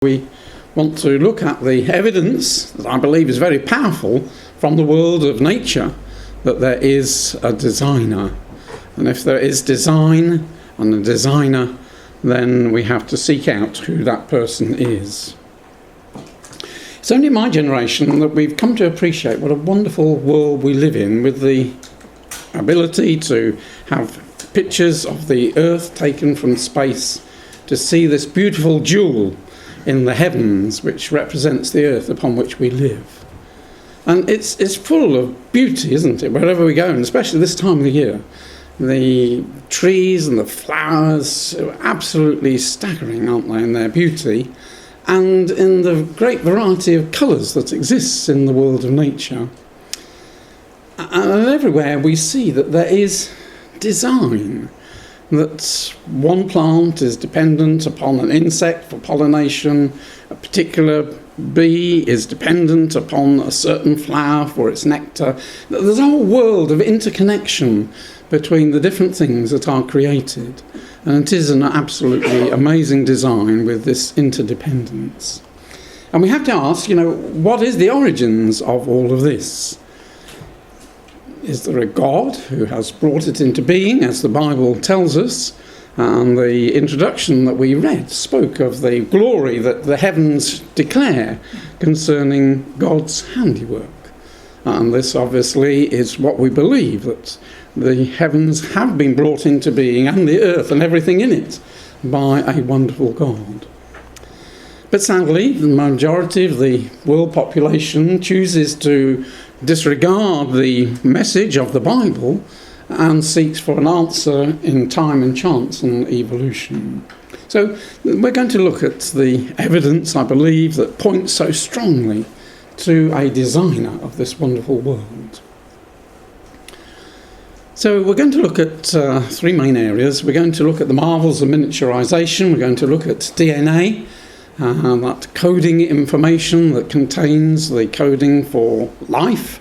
We want to look at the evidence that I believe is very powerful from the world of nature that there is a designer. And if there is design and a designer, then we have to seek out who that person is. It's only my generation that we've come to appreciate what a wonderful world we live in, with the ability to have pictures of the Earth taken from space, to see this beautiful jewel in the heavens which represents the Earth upon which we live. And it's full of beauty, isn't it, wherever we go, and especially this time of the year. The trees and the flowers are absolutely staggering, aren't they, in their beauty, and in the great variety of colours that exists in the world of nature. And everywhere we see that there is design, that one plant is dependent upon an insect for pollination, a particular bee is dependent upon a certain flower for its nectar. There's a whole world of interconnection between the different things that are created, and it is an absolutely amazing design with this interdependence. And we have to ask, what is the origins of all of this? Is there a God who has brought it into being, as the Bible tells us? And the introduction that we read spoke of the glory that the heavens declare concerning God's handiwork. And this obviously is what we believe, that the heavens have been brought into being, and the earth and everything in it, by a wonderful God. But sadly, the majority of the world population chooses to disregard the message of the Bible and seeks for an answer in time and chance and evolution. So we're going to look at the evidence, I believe, that points so strongly to a designer of this wonderful world. So we're going to look at three main areas. We're going to look at the marvels of miniaturization. We're going to look at DNA, that coding information that contains the coding for life.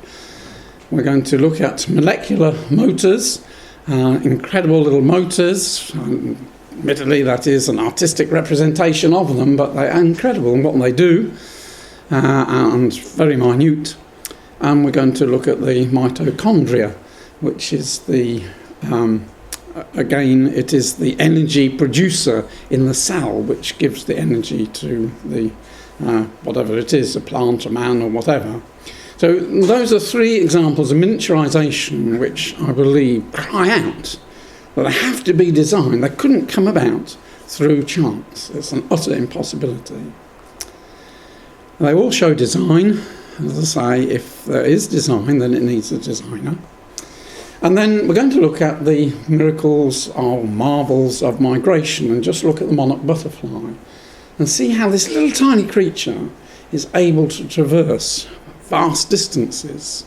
We're going to look at molecular motors, incredible little motors. Admittedly, that is an artistic representation of them, but they are incredible in what they do, and very minute. And we're going to look at the mitochondria, which is again, it is the energy producer in the cell, which gives the energy to the whatever it is, a plant, a man, or whatever. So those are three examples of miniaturization which I believe cry out that they have to be designed. They couldn't come about through chance. It's an utter impossibility. They all show design. As I say, if there is design, then it needs a designer. And then we're going to look at the miracles or marvels of migration, and just look at the monarch butterfly and see how this little tiny creature is able to traverse vast distances.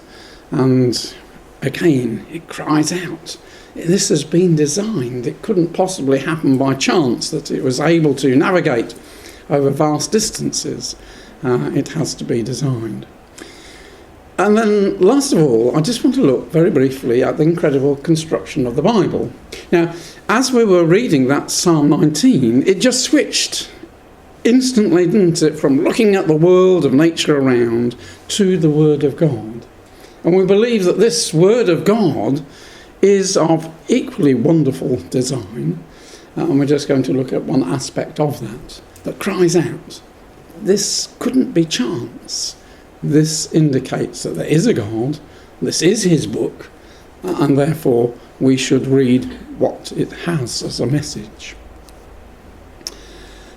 And again, it cries out, this has been designed. It couldn't possibly happen by chance that it was able to navigate over vast distances. It has to be designed. And then, last of all, I just want to look very briefly at the incredible construction of the Bible. Now, as we were reading that Psalm 19, it just switched instantly, didn't it, from looking at the world of nature around to the Word of God. And we believe that this Word of God is of equally wonderful design. And we're just going to look at one aspect of that cries out, this couldn't be chance. This indicates that there is a God, this is his book, and therefore we should read what it has as a message.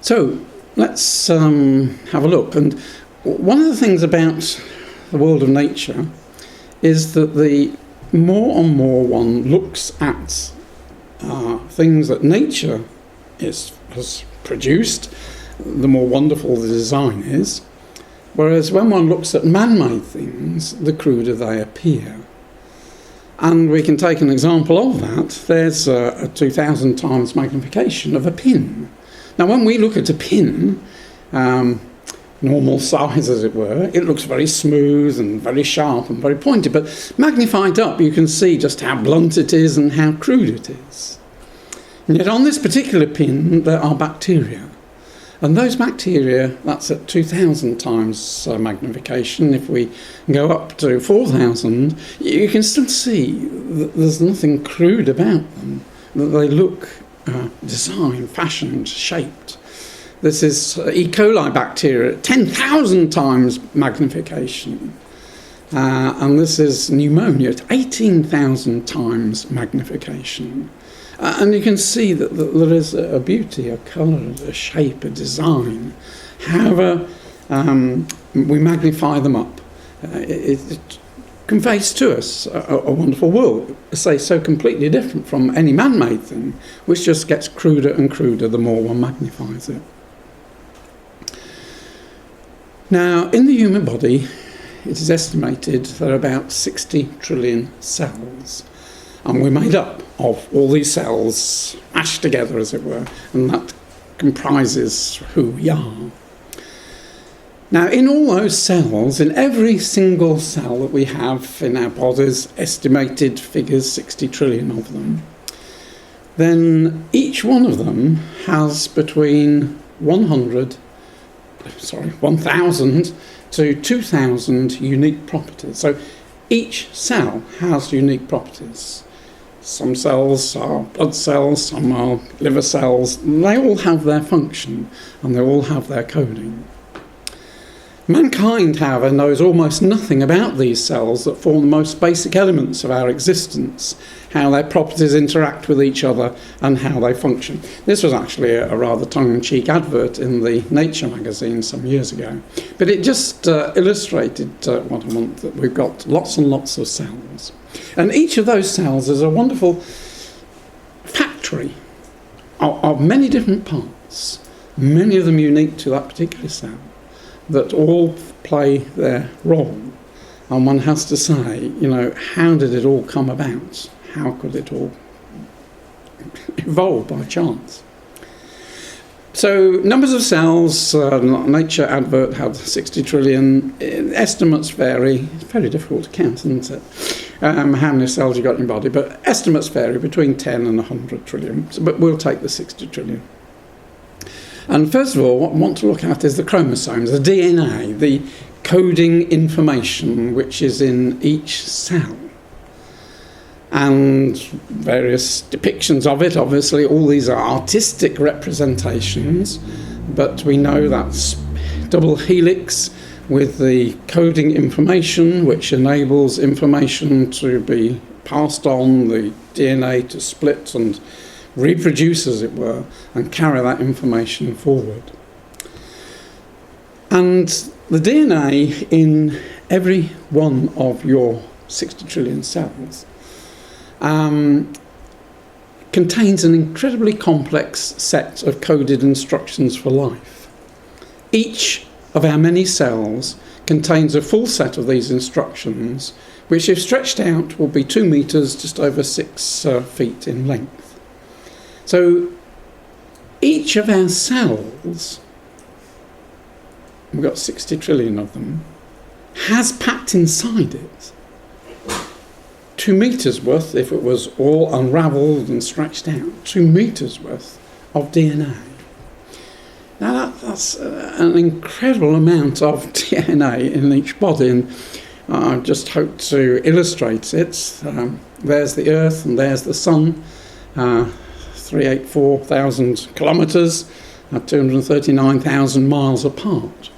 So let's have a look. And one of the things about the world of nature is that the more and more one looks at things that nature has produced, the more wonderful the design is. Whereas when one looks at man-made things, the cruder they appear. And we can take an example of that. There's a 2,000 times magnification of a pin. Now, when we look at a pin, normal size as it were, it looks very smooth and very sharp and very pointed. But magnified up, you can see just how blunt it is and how crude it is. And yet on this particular pin, there are bacteria. And those bacteria, that's at 2,000 times magnification. If we go up to 4,000, you can still see that there's nothing crude about them, that they look designed, fashioned, shaped. This is E. coli bacteria at 10,000 times magnification. And this is pneumonia at 18,000 times magnification. And you can see that there is a beauty, a colour, a shape, a design. However, we magnify them up. It conveys to us a wonderful world, say, so completely different from any man-made thing, which just gets cruder and cruder the more one magnifies it. Now, in the human body, it is estimated there are about 60 trillion cells. And we're made up of all these cells mashed together, as it were, and that comprises who we are. Now, in all those cells, in every single cell that we have in our bodies, estimated figures, 60 trillion of them, then each one of them has between 1,000 to 2,000 unique properties. So each cell has unique properties. Some cells are blood cells, some are liver cells. They all have their function and they all have their coding. Mankind, however, knows almost nothing about these cells that form the most basic elements of our existence, how their properties interact with each other and how they function. This was actually a rather tongue-in-cheek advert in the Nature magazine some years ago. But it just illustrated what I want, that we've got lots and lots of cells. And each of those cells is a wonderful factory of many different parts, many of them unique to that particular cell, that all play their role. And one has to say, how did it all come about? How could it all evolve by chance? So, numbers of cells, Nature advert had 60 trillion. Estimates vary. It's very difficult to count, isn't it? How many cells you got in your body, but estimates vary between 10 and 100 trillion. But we'll take the 60 trillion. And first of all, what we want to look at is the chromosomes, the DNA, the coding information which is in each cell. And various depictions of it. Obviously, all these are artistic representations, but we know that's double helix with the coding information, which enables information to be passed on, the DNA to split and reproduce, as it were, and carry that information forward. And the DNA in every one of your 60 trillion cells contains an incredibly complex set of coded instructions for life. Each of our many cells contains a full set of these instructions, which, if stretched out, will be 2 meters, just over 6 feet in length. So each of our cells, we've got 60 trillion of them, has packed inside it 2 meters worth, if it was all unravelled and stretched out, 2 meters worth of DNA. Now that's an incredible amount of DNA in each body, and I just hope to illustrate it. There's the Earth and there's the Sun, 384,000 kilometres, 239,000 miles apart.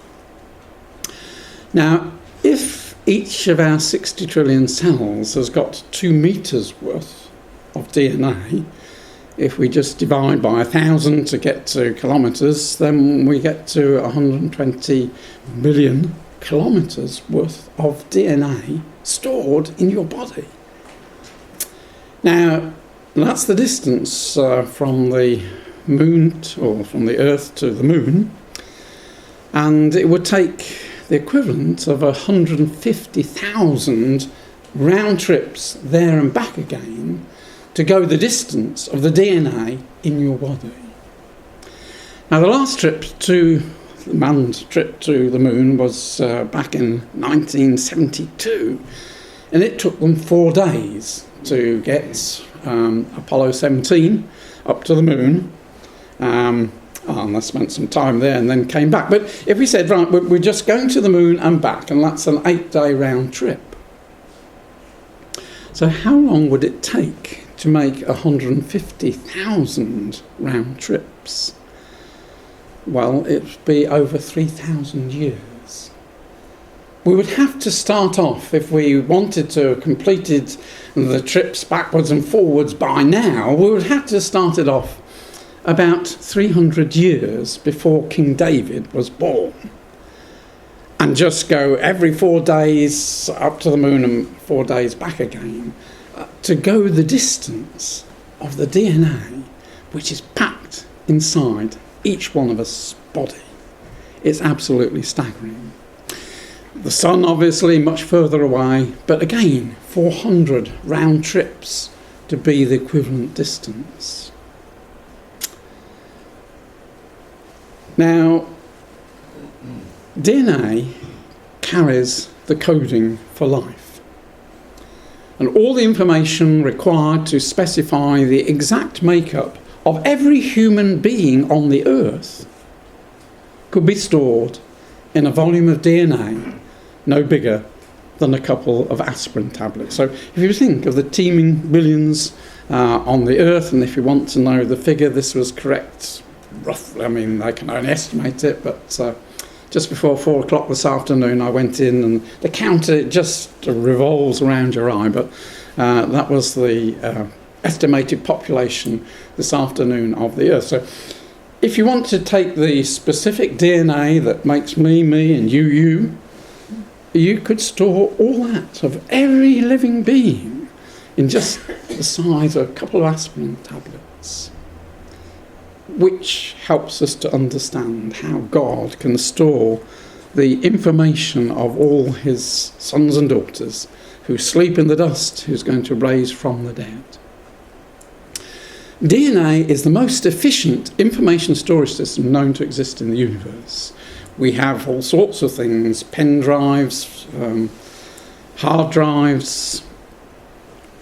Now, if each of our 60 trillion cells has got 2 meters worth of DNA, if we just divide by 1,000 to get to kilometres, then we get to 120 million kilometres worth of DNA stored in your body. Now, that's the distance from the moon, or from the Earth to the moon, and it would take the equivalent of 150,000 round trips there and back again to go the distance of the DNA in your body. Now, the last trip to the manned trip to the moon was back in 1972, and it took them 4 days to get Apollo 17 up to the moon, And I spent some time there and then came back. But if we said, right, we're just going to the moon and back, and that's an 8-day round trip. So how long would it take to make 150,000 round trips? Well, it would be over 3,000 years. We would have to start off, if we wanted to have completed the trips backwards and forwards by now, we would have to start it off about 300 years before King David was born, and just go every 4 days up to the moon and 4 days back again, to go the distance of the DNA which is packed inside each one of us body. It's absolutely staggering. The sun obviously much further away, but again 400 round trips to be the equivalent distance. Now, DNA carries the coding for life, and all the information required to specify the exact makeup of every human being on the earth could be stored in a volume of DNA no bigger than a couple of aspirin tablets. So if you think of the teeming billions on the earth, and if you want to know the figure, this was correct roughly. I mean, I can only estimate it, but just before 4 o'clock this afternoon I went in, and the counter just revolves around your eye, but that was the estimated population this afternoon of the earth. So if you want to take the specific DNA that makes me, and you, you could store all that of every living being in just the size of a couple of aspirin tablets, which helps us to understand how God can store the information of all his sons and daughters who sleep in the dust, who's going to raise from the dead. DNA is the most efficient information storage system known to exist in the universe. We have all sorts of things: pen drives, hard drives,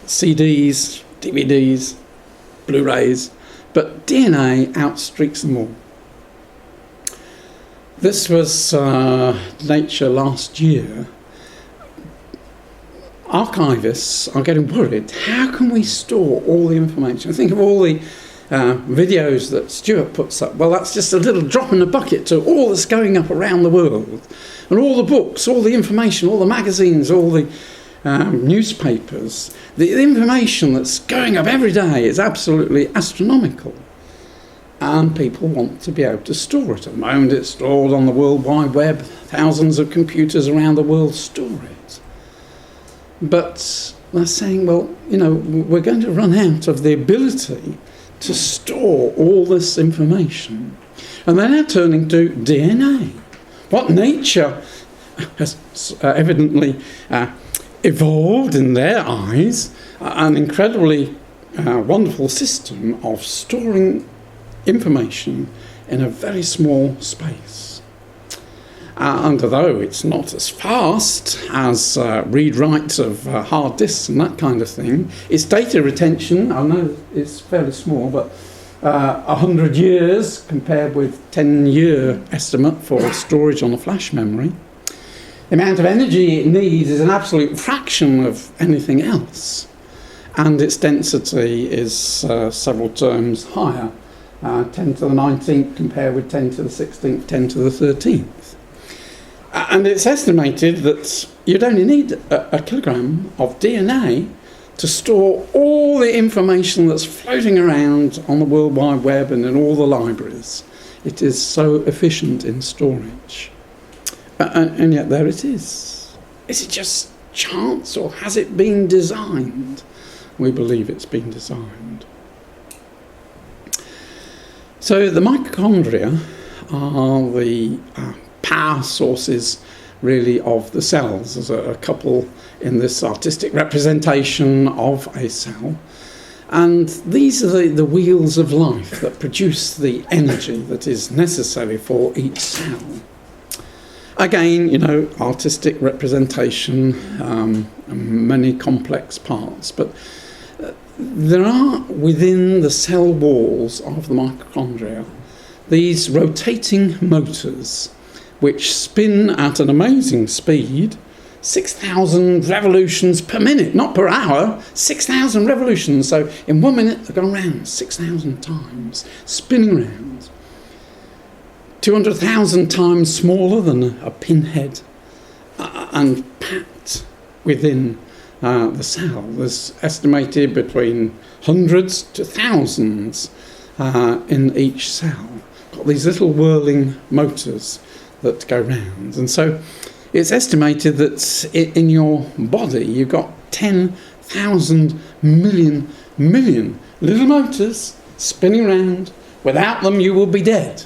CDs, DVDs, Blu-rays, but DNA outstreaks them all. This was Nature last year. Archivists are getting worried. How can we store all the information? Think of all the videos that Stuart puts up. Well, that's just a little drop in the bucket to all that's going up around the world. And all the books, all the information, all the magazines, all the newspapers. The information that's going up every day is absolutely astronomical. And people want to be able to store it. At the moment it's stored on the World Wide Web. Thousands of computers around the world store it. But they're saying, well, you know, we're going to run out of the ability to store all this information. And they're now turning to DNA. What nature has evidently evolved in their eyes, an incredibly wonderful system of storing information in a very small space. And although it's not as fast as read-writes of hard disks and that kind of thing, its data retention, I know it's fairly small, but 100 years compared with 10-year estimate for storage on a flash memory. The amount of energy it needs is an absolute fraction of anything else, and its density is several terms higher, 10 to the 19th compared with 10 to the 16th, 10 to the 13th. And it's estimated that you'd only need a kilogram of DNA to store all the information that's floating around on the World Wide Web and in all the libraries. It is so efficient in storage. And yet there it is. Is it just chance, or has it been designed? We believe it's been designed. So the mitochondria are the power sources really of the cells. There's a couple in this artistic representation of a cell, and these are the wheels of life that produce the energy that is necessary for each cell. Again, you know, artistic representation, many complex parts, but there are within the cell walls of the mitochondria these rotating motors which spin at an amazing speed, 6,000 revolutions per minute, not per hour, 6,000 revolutions. So in 1 minute they're going round 6,000 times, spinning round. 200,000 times smaller than a pinhead, and packed within the cell. There's estimated between hundreds to thousands in each cell. Got these little whirling motors that go round. And so it's estimated that in your body you've got 10,000 million little motors spinning round. Without them you will be dead.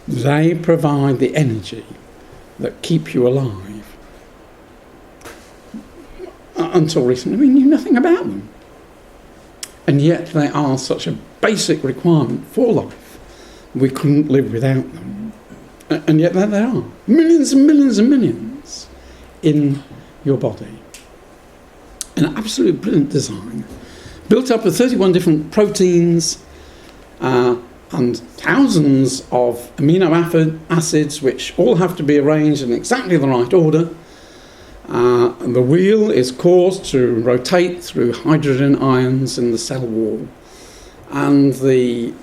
They provide the energy that keep you alive. Until recently we knew nothing about them. And yet they are such a basic requirement for life. We couldn't live without them. And yet there they are. Millions and millions and millions in your body. An absolute brilliant design. Built up of 31 different proteins and thousands of amino acids which all have to be arranged in exactly the right order. The wheel is caused to rotate through hydrogen ions in the cell wall. And the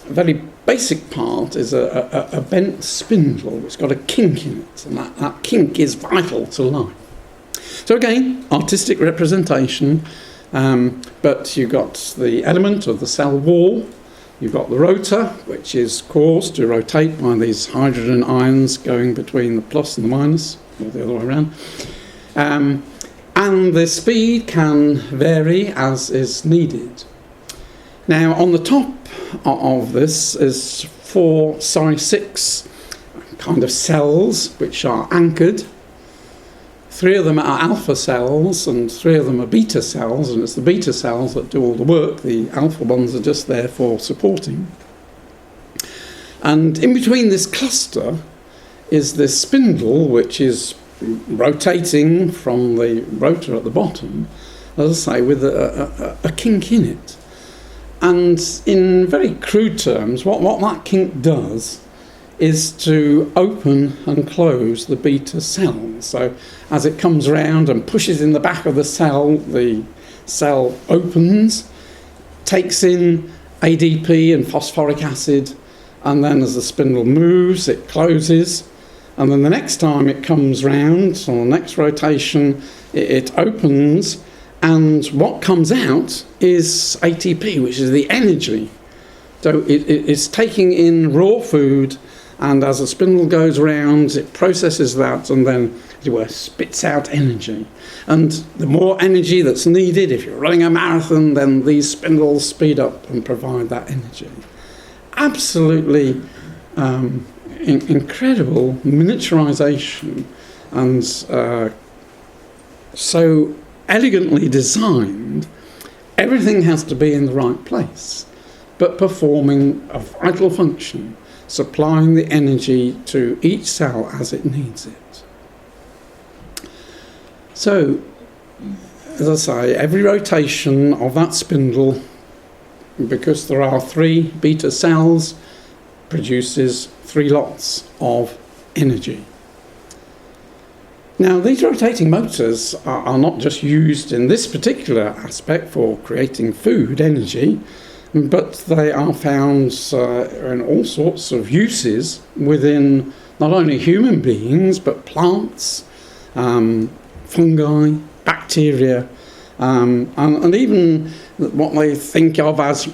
very basic part is a bent spindle which has got a kink in it, and that kink is vital to life. So again, artistic representation, but you've got the element of the cell wall, you've got the rotor, which is caused to rotate by these hydrogen ions going between the plus and the minus, or the other way around. And the speed can vary as is needed. Now, on the top of this is 6 kind of cells which are anchored. 3 of them are alpha cells and 3 of them are beta cells, and it's the beta cells that do all the work. The alpha ones are just there for supporting. And in between this cluster is this spindle which is rotating from the rotor at the bottom, as I say, with a kink in it. And in very crude terms, what that kink does is to open and close the beta cell. So as it comes round and pushes in the back of the cell opens, takes in ADP and phosphoric acid, and then as the spindle moves, it closes. And then the next time it comes round, on the next rotation, it opens, and what comes out is ATP, which is the energy. So it's taking in raw food, and as the spindle goes round, it processes that and then spits out energy. And the more energy that's needed, if you're running a marathon, then these spindles speed up and provide that energy. Absolutely incredible miniaturization, and so elegantly designed. Everything has to be in the right place, but performing a vital function, supplying the energy to each cell as it needs it. So, as I say, every rotation of that spindle, because there are 3 beta cells, produces 3 lots of energy. Now, these rotating motors are not just used in this particular aspect for creating food energy, but they are found in all sorts of uses within not only human beings, but plants, fungi, bacteria, and even what they think of as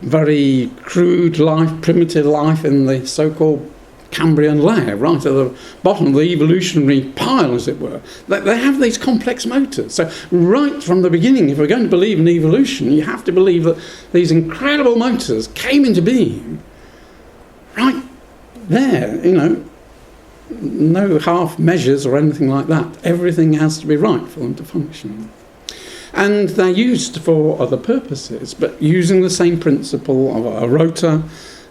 very crude life, primitive life in the so-called Cambrian layer, right at the bottom of the evolutionary pile, as it were. They have these complex motors. So right from the beginning, if we're going to believe in evolution, you have to believe that these incredible motors came into being right there, no half measures or anything like that. Everything has to be right for them to function. And they're used for other purposes, but using the same principle of a rotor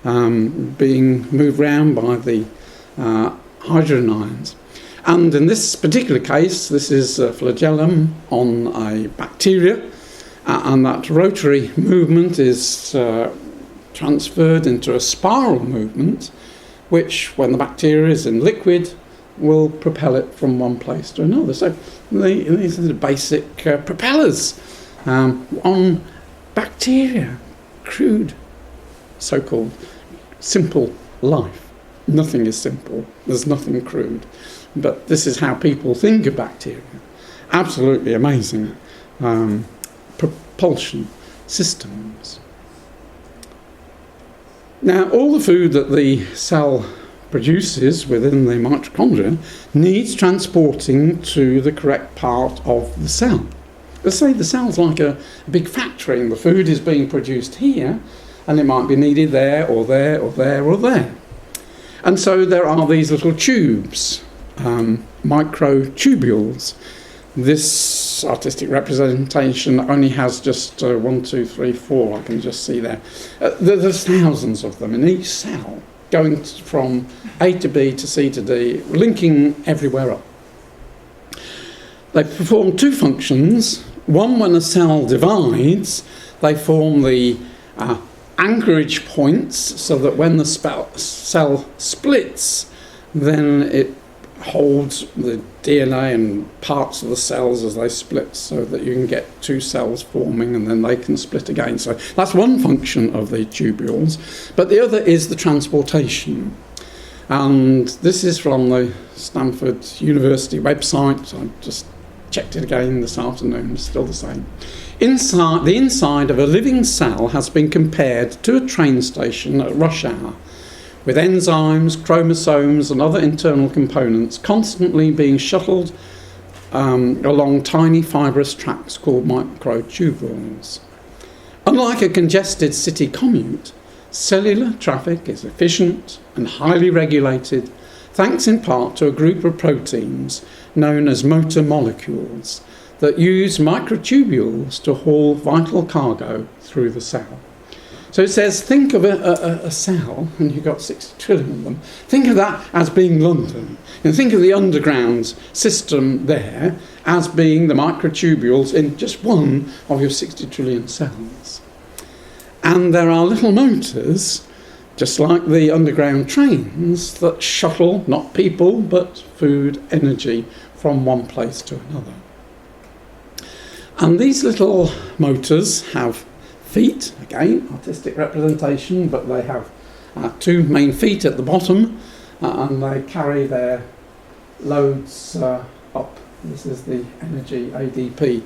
being moved round by the hydrogen ions. And in this particular case, this is a flagellum on a bacteria, and that rotary movement is transferred into a spiral movement, which, when the bacteria is in liquid, will propel it from one place to another. So these are the basic propellers on bacteria, crude, so-called simple life. Nothing is simple. There's nothing crude. But this is how people think of bacteria. Absolutely amazing propulsion systems. Now, all the food that the cell produces within the mitochondria needs transporting to the correct part of the cell. Let's say the cell's like a big factory, and the food is being produced here, and it might be needed there, or there, or there, or there. And so there are these little tubes, microtubules. This artistic representation only has just 1, 2, 3, 4, I can just see there. There's thousands of them in each cell, going from A to B to C to D, linking everywhere up. They perform two functions. One, when a cell divides, they form the anchorage points, so that when the cell splits, then it holds the DNA and parts of the cells as they split, so that you can get two cells forming and then they can split again. So that's one function of the tubules. But the other is the transportation. And this is from the Stanford University website. I just checked it again this afternoon, it's still the same. The inside of a living cell has been compared to a train station at rush hour, with enzymes, chromosomes and other internal components constantly being shuttled along tiny fibrous tracks called microtubules. Unlike a congested city commute, cellular traffic is efficient and highly regulated, thanks in part to a group of proteins known as motor molecules that use microtubules to haul vital cargo through the cell. So it says, think of a cell, and you've got 60 trillion of them. Think of that as being London. And think of the underground system there as being the microtubules in just one of your 60 trillion cells. And there are little motors, just like the underground trains, that shuttle, not people, but food, energy, from one place to another. And these little motors have feet, again, artistic representation, but they have two main feet at the bottom, and they carry their loads up. This is the energy, ADP,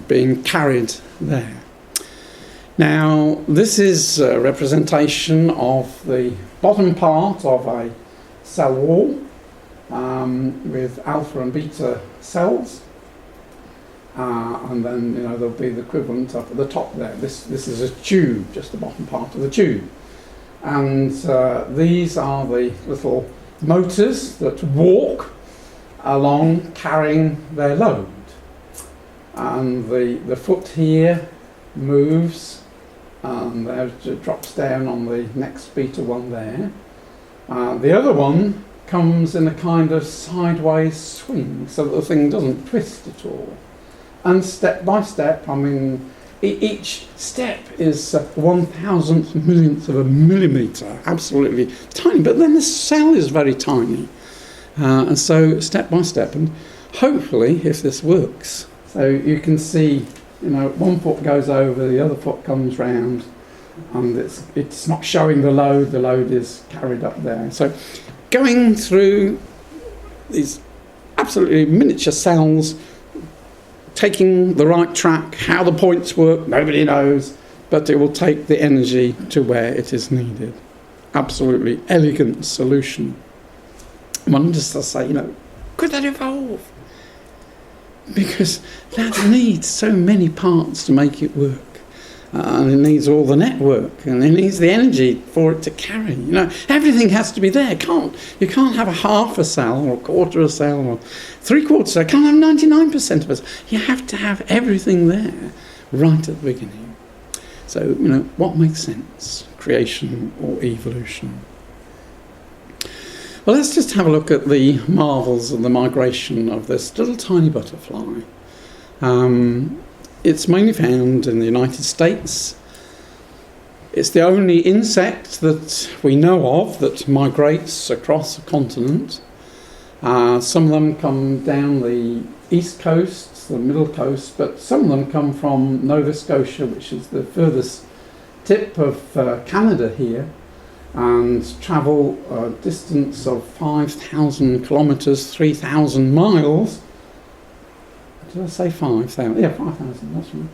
being carried there. Now, this is a representation of the bottom part of a cell wall with alpha and beta cells. And then, there'll be the equivalent up at the top there. This is a tube, just the bottom part of the tube. And these are the little motors that walk along carrying their load. And the foot here moves, and it drops down on the next beta one there. The other one comes in a kind of sideways swing, so that the thing doesn't twist at all. And step by step, each step is 1,000th millionth of a millimetre, absolutely tiny. But then the cell is very tiny. And so step by step, and hopefully, if this works, so you can see, one foot goes over, the other foot comes round, and it's not showing the load is carried up there. So going through these absolutely miniature cells, taking the right track, how the points work, nobody knows, but it will take the energy to where it is needed. Absolutely elegant solution. One just to say, could that evolve? Because that needs so many parts to make it work. And it needs all the network, and it needs the energy for it to carry. Everything has to be there. You can't have a half a cell, or a quarter of a cell, or three-quarters cell. You can't have 99% of us. You have to have everything there right at the beginning. So, what makes sense? Creation or evolution? Well, let's just have a look at the marvels of the migration of this little tiny butterfly. It's mainly found in the United States, It's the only insect that we know of that migrates across a continent. Some of them come down the east coast, the middle coast, but some of them come from Nova Scotia, which is the furthest tip of Canada here, and travel a distance of 5,000 kilometres, 3,000 miles. Did I say 5,000? Yeah, 5,000, that's right.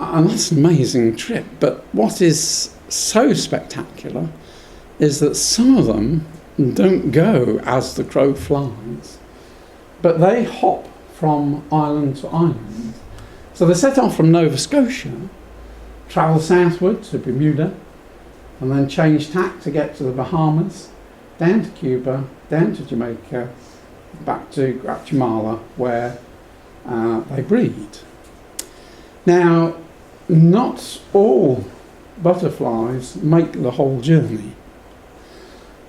And that's an amazing trip. But what is so spectacular is that some of them don't go as the crow flies, but they hop from island to island. So they set off from Nova Scotia, travel southward to Bermuda, and then change tack to get to the Bahamas, down to Cuba, down to Jamaica, back to Guatemala, where they breed. Now, not all butterflies make the whole journey.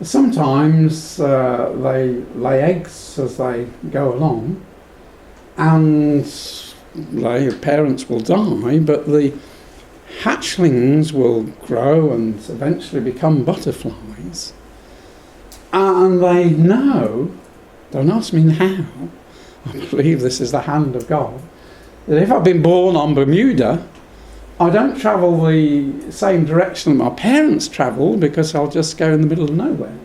Sometimes they lay eggs as they go along, and their parents will die, but the hatchlings will grow and eventually become butterflies. And they know, don't ask me how, I believe this is the hand of God, that if I've been born on Bermuda, I don't travel the same direction that my parents travelled, because I'll just go in the middle of nowhere.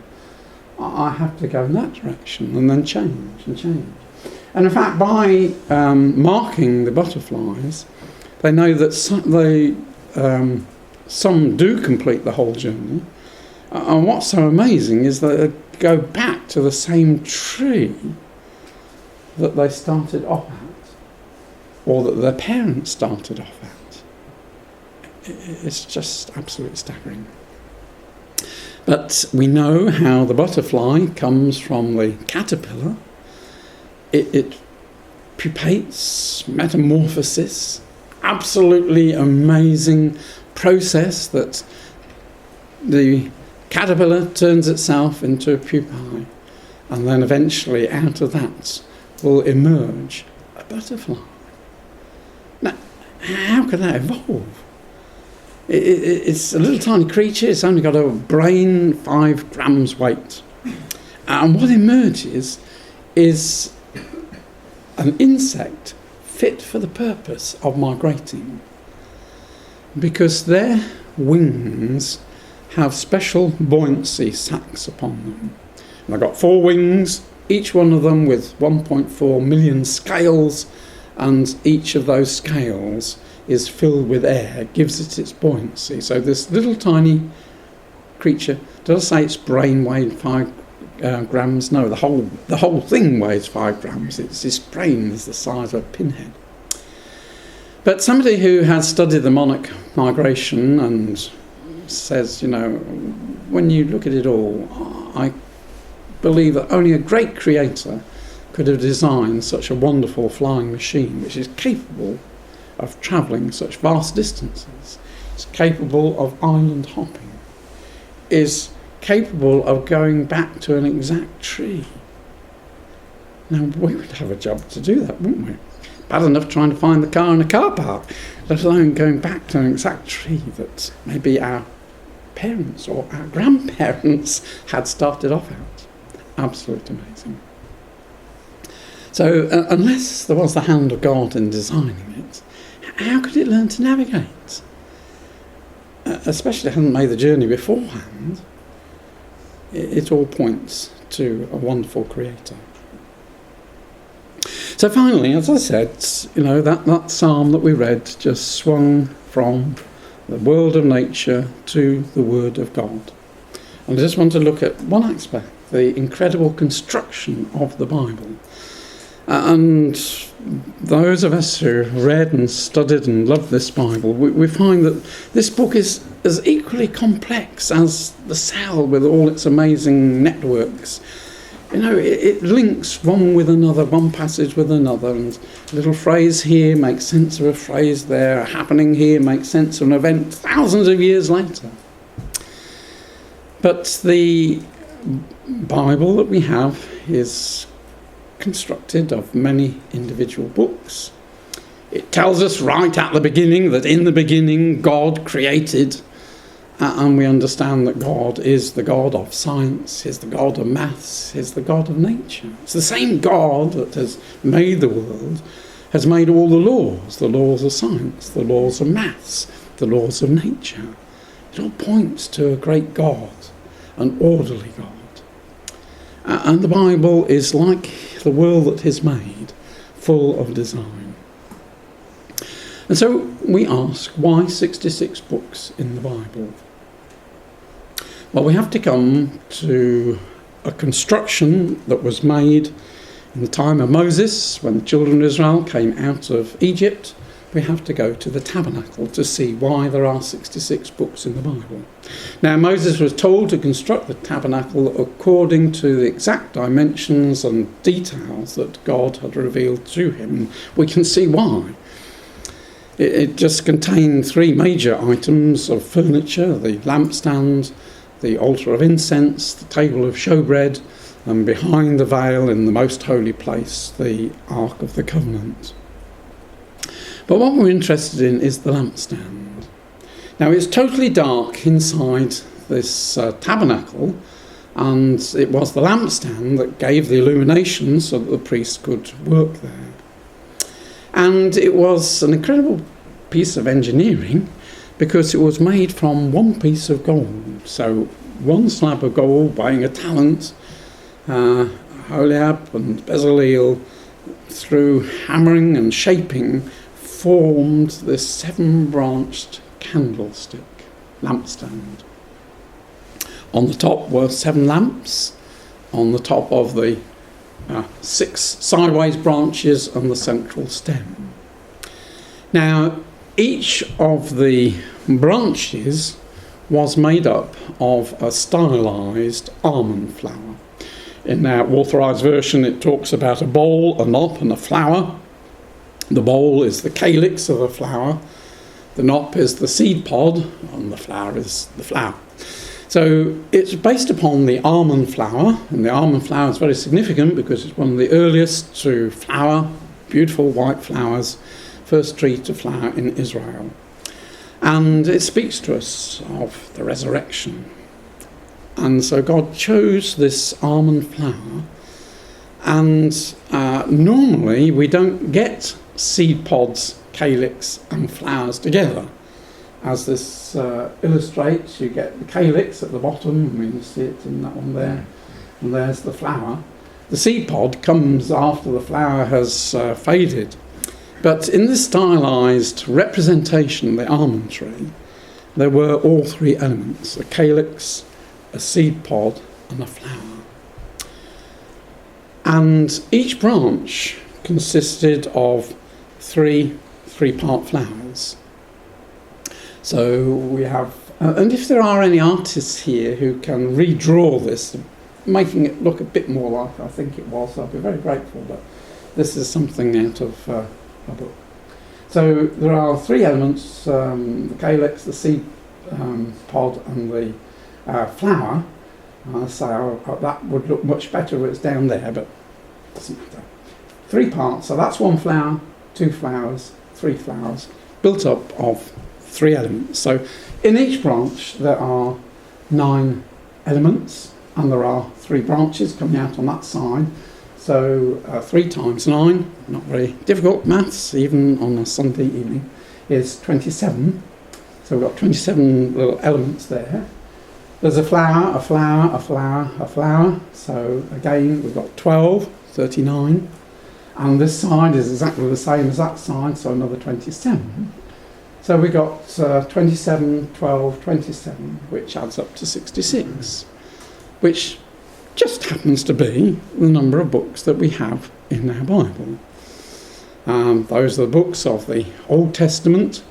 I have to go in that direction and then change and change. And in fact, by marking the butterflies, they know that some do complete the whole journey. And what's so amazing is that they go back to the same tree that they started off at, or that their parents started off at. It's just absolutely staggering. But we know how the butterfly comes from the caterpillar. It pupates, metamorphosis, absolutely amazing process that the caterpillar turns itself into a pupae, and then eventually out of that will emerge a butterfly. Now, how could that evolve? It's a little tiny creature. It's only got a brain, 5 grams weight. And what emerges is an insect fit for the purpose of migrating, because their wings have special buoyancy sacs upon them. And they've got 4 wings, each one of them with 1.4 million scales, and each of those scales is filled with air, gives it its buoyancy. So this little tiny creature, did I say its brain weighed 5 grams? No, the whole thing weighs 5 grams. Its brain is the size of a pinhead. But somebody who has studied the monarch migration and says, when you look at it all, I believe that only a great creator could have designed such a wonderful flying machine, which is capable of travelling such vast distances, is capable of island hopping, is capable of going back to an exact tree. Now, we would have a job to do that, wouldn't we? Bad enough trying to find the car in a car park, let alone going back to an exact tree that maybe our parents or our grandparents had started off at. Absolutely amazing. So, unless there was the hand of God in designing it, how could it learn to navigate? Especially if it hadn't made the journey beforehand. It all points to a wonderful creator. So finally, as I said, that psalm that we read just swung from the world of nature to the word of God. And I just want to look at one aspect, the incredible construction of the Bible. And those of us who read and studied and loved this Bible, we find that this book is as equally complex as the cell with all its amazing networks. It links one with another, one passage with another, and a little phrase here makes sense of a phrase there, a happening here makes sense of an event thousands of years later. But the Bible that we have is constructed of many individual books. It tells us right at the beginning that in the beginning God created, and we understand that God is the God of science, He's the God of maths, He's the God of nature. It's the same God that has made the world, has made all the laws of science, the laws of maths, the laws of nature. It all points to a great God, an orderly God. And the Bible is like the world that He's made, full of design. And so we ask, why 66 books in the Bible? Well, we have to come to a construction that was made in the time of Moses, when the children of Israel came out of Egypt. We have to go to the tabernacle to see why there are 66 books in the Bible. Now, Moses was told to construct the tabernacle according to the exact dimensions and details that God had revealed to him. We can see why. It just contained 3 major items of furniture: the lampstand, the altar of incense, the table of showbread, and behind the veil in the most holy place, the Ark of the Covenant. But what we're interested in is the lampstand. Now, it's totally dark inside this tabernacle, and it was the lampstand that gave the illumination so that the priest could work there. And it was an incredible piece of engineering, because it was made from one piece of gold. So one slab of gold weighing a talent, Holiab and Bezaleel, through hammering and shaping, formed this 7-branched candlestick lampstand. On the top were 7 lamps, on the top of the 6 sideways branches and the central stem. Now, each of the branches was made up of a stylised almond flower. In our authorised version, it talks about a bowl, a knop and a flower. The bowl is the calyx of a flower, the knop is the seed pod, and the flower is the flower. So it's based upon the almond flower, and the almond flower is very significant because it's one of the earliest to flower, beautiful white flowers, first tree to flower in Israel. And it speaks to us of the resurrection. And so God chose this almond flower, and normally we don't get seed pods, calyx and flowers together. As this illustrates, you get the calyx at the bottom, we can see it in that one there, and there's the flower. The seed pod comes after the flower has faded. But in this stylised representation of the almond tree, there were all 3 elements: a calyx, a seed pod and a flower. And each branch consisted of 3 3-part flowers. So we have, and if there are any artists here who can redraw this, making it look a bit more like I think it was, I'll be very grateful. But this is something out of a book. So there are 3 elements: the calyx, the seed pod and the flower. So that would look much better if it's down there, but it doesn't matter. 3 parts, so that's 1 flower, 2 flowers, 3 flowers, built up of 3 elements. So in each branch there are 9 elements, and there are 3 branches coming out on that side. So 3 times 9, not very difficult maths, even on a Sunday evening, is 27. So we've got 27 little elements there. There's a flower, a flower, a flower, a flower. So again, we've got 12, 39. And this side is exactly the same as that side, so another 27. So we got 27, 12, 27, which adds up to 66, which just happens to be the number of books that we have in our Bible. Those are the books of the Old Testament.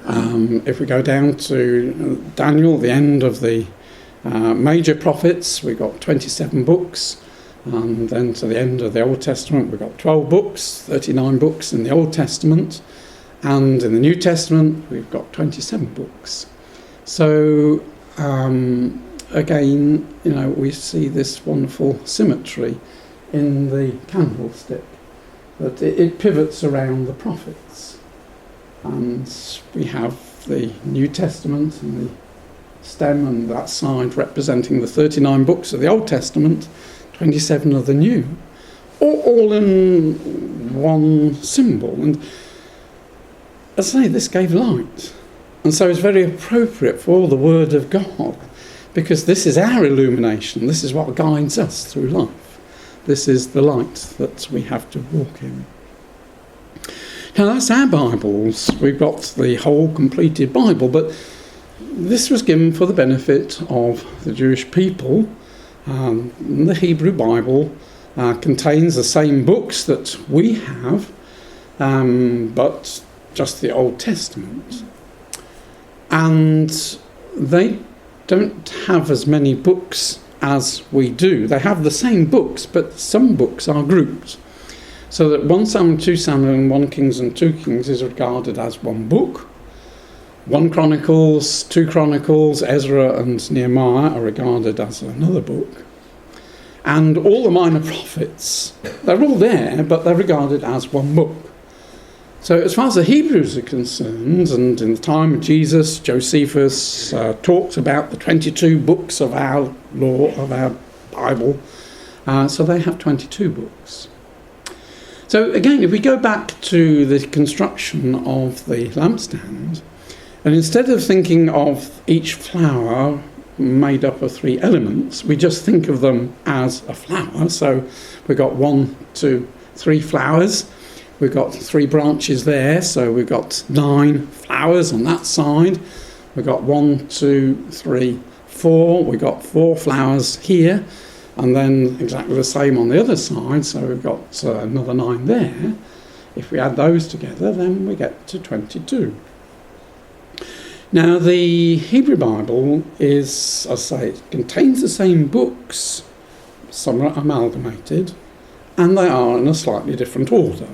If we go down to Daniel, the end of the major prophets, we've got 27 books. And then to the end of the Old Testament, we've got 12 books, 39 books in the Old Testament. And in the New Testament, we've got 27 books. So, again, we see this wonderful symmetry in the candlestick. that it pivots around the prophets. And we have the New Testament and the stem and that side representing the 39 books of the Old Testament, 27 of the New, all in one symbol. And as I say, this gave light. And so it's very appropriate for the Word of God, because this is our illumination. This is what guides us through life. This is the light that we have to walk in. Now that's our Bibles. We've got the whole completed Bible, but this was given for the benefit of the Jewish people. The Hebrew Bible contains the same books that we have, but just the Old Testament. And they don't have as many books as we do. They have the same books, but some books are grouped. So that 1 Samuel, 2 Samuel and 1 Kings and 2 Kings is regarded as one book. 1 Chronicles, 2 Chronicles, Ezra and Nehemiah are regarded as another book. And all the minor prophets, they're all there, but they're regarded as one book. So as far as the Hebrews are concerned, and in the time of Jesus, Josephus talks about the 22 books of our law, of our Bible. So they have 22 books. So again, if we go back to the construction of the lampstand, and instead of thinking of each flower made up of 3 elements, we just think of them as a flower. So we've got 1, 2, 3 flowers. We've got 3 branches there, so we've got 9 flowers on that side. We've got 1, 2, 3, 4. We've got 4 flowers here, and then exactly the same on the other side, so we've got another 9 there. If we add those together, then we get to 22. Now, the Hebrew Bible is, as I say, it contains the same books. Some are amalgamated, and they are in a slightly different order.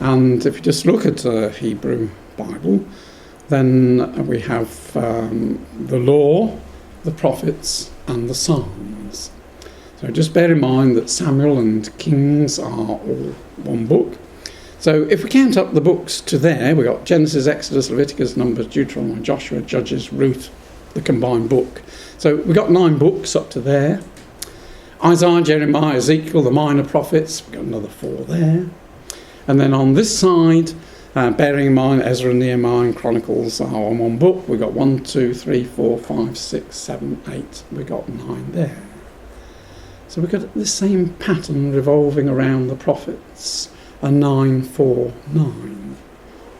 And if you just look at the Hebrew Bible, then we have the law, the prophets, and the Psalms. So just bear in mind that Samuel and Kings are all one book. So if we count up the books to there, we've got Genesis, Exodus, Leviticus, Numbers, Deuteronomy, Joshua, Judges, Ruth, the combined book. So we've got 9 books up to there. Isaiah, Jeremiah, Ezekiel, the minor prophets, we've got another 4 there. And then on this side, bearing in mind Ezra, Nehemiah and Chronicles are on one book, we've got 1, 2, 3, 4, 5, 6, 7, 8. We've got 9 there. So we've got the same pattern revolving around the prophets, a 9, 4, 9.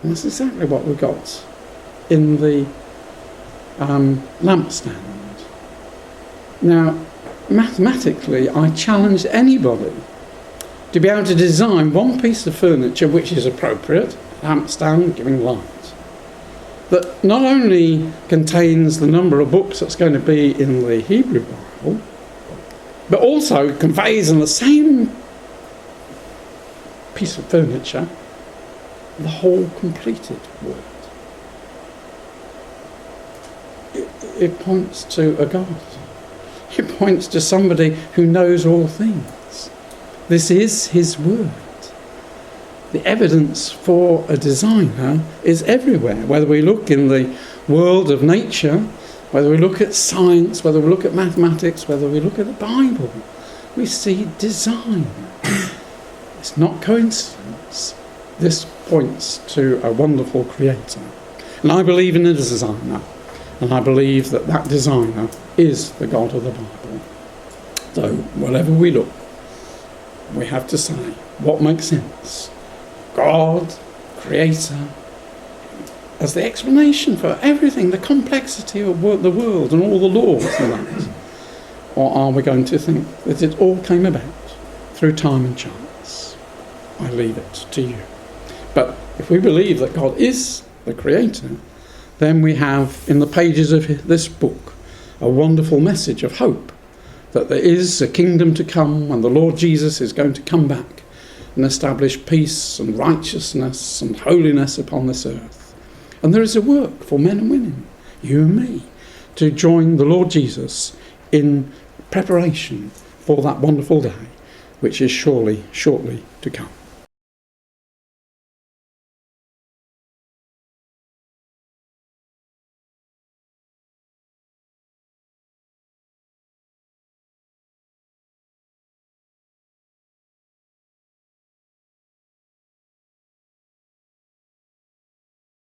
And that's exactly what we've got in the lampstand. Now, mathematically, I challenge anybody to be able to design one piece of furniture which is appropriate, lampstand giving light, that not only contains the number of books that's going to be in the Hebrew Bible, but also conveys in the same piece of furniture the whole completed word. It points to a God. It points to somebody who knows all things. This is his word. The evidence for a designer is everywhere. Whether we look in the world of nature, whether we look at science, whether we look at mathematics, whether we look at the Bible, we see design. It's not coincidence. This points to a wonderful creator. And I believe in a designer. And I believe that that designer is the God of the Bible. So wherever we look, we have to say, what makes sense? God, creator, as the explanation for everything, the complexity of the world and all the laws and that? Or are we going to think that it all came about through time and chance? I leave it to you. But if we believe that God is the creator, then we have in the pages of this book a wonderful message of hope, that there is a kingdom to come and the Lord Jesus is going to come back and establish peace and righteousness and holiness upon this earth. And there is a work for men and women, you and me, to join the Lord Jesus in preparation for that wonderful day, which is surely, shortly to come.